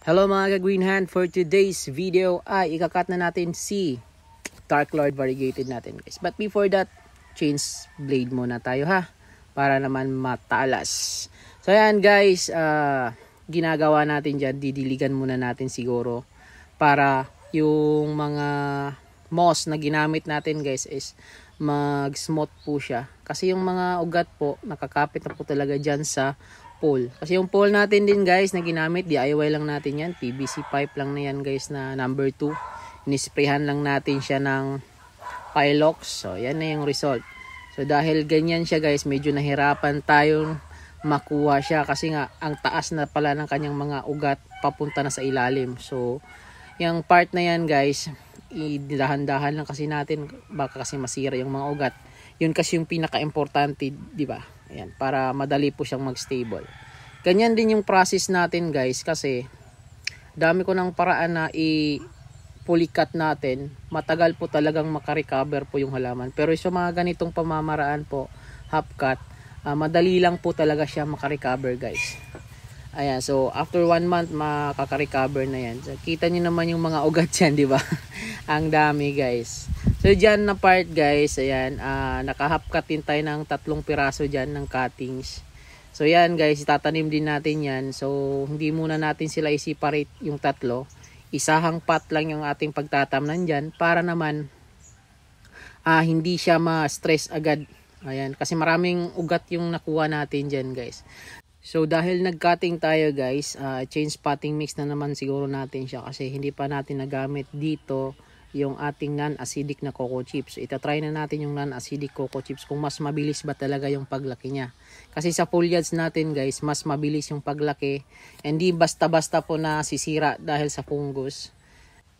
Hello mga ka-Green Hand, for today's video ay ikakat na natin si Dark Lord variegated natin guys. But before that, change blade muna tayo ha, para naman matalas. So ayan guys, ginagawa natin dyan, didiligan muna natin siguro para yung mga moss na ginamit natin guys is mag-smooth po siya. Kasi yung mga ugat po, nakakapit na po talaga dyan sa pole. Kasi yung pole natin din guys na ginamit, DIY lang natin yan. PVC pipe lang na yan guys na number 2. Inisprayhan lang natin siya ng Pilox. So yan na yung result. So dahil ganyan siya guys, medyo nahirapan tayong makuha siya. Kasi nga ang taas na pala ng kanyang mga ugat papunta na sa ilalim. So yung part na yan guys, idahan-dahan lang kasi natin. Baka kasi masira yung mga ugat. Yun kasi yung pinaka-importante, di ba? Ayan, para madali po siyang mag-stable. Ganyan din yung process natin guys, kasi dami ko ng paraan na i-pulikat natin. Matagal po talagang makarecover po yung halaman. Pero sa mga ganitong pamamaraan po, half cut, madali lang po talaga siya makarecover guys. Ayan, so after 1 month makaka-recover na yan. So, kita nyo naman yung mga ugat yan, di ba? Ang dami guys. So dyan na part guys, ayan, naka-half-cut din tayo ng 3 piraso dyan ng cuttings. So yan guys, itatanim din natin yan. So hindi muna natin sila i-separate yung 3. Isahang pot lang yung ating pagtatamnan dyan para naman hindi siya ma-stress agad. Ayan, kasi maraming ugat yung nakuha natin dyan guys. So dahil nag-cutting tayo guys, change potting mix na naman siguro natin siya kasi hindi pa natin nagamit dito yung ating non-acidic na cocoa chips. So, itatry na natin yung non-acidic cocoa chips kung mas mabilis ba talaga yung paglaki niya. Kasi sa foliage natin guys, mas mabilis yung paglaki. Hindi basta-basta po na sisira dahil sa fungus.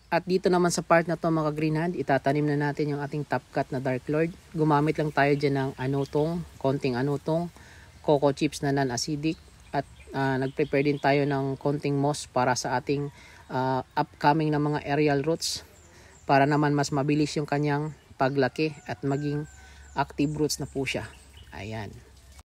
At dito naman sa part na to mga Green Hand, itatanim na natin yung ating top cut na Dark Lord. Gumamit lang tayo dyan ng konting anutong, cocoa chips na non-acidic. At nag-prepare din tayo ng konting moss para sa ating upcoming na mga aerial roots. Para naman mas mabilis yung kanyang paglaki at maging active roots na po siya. Ayan.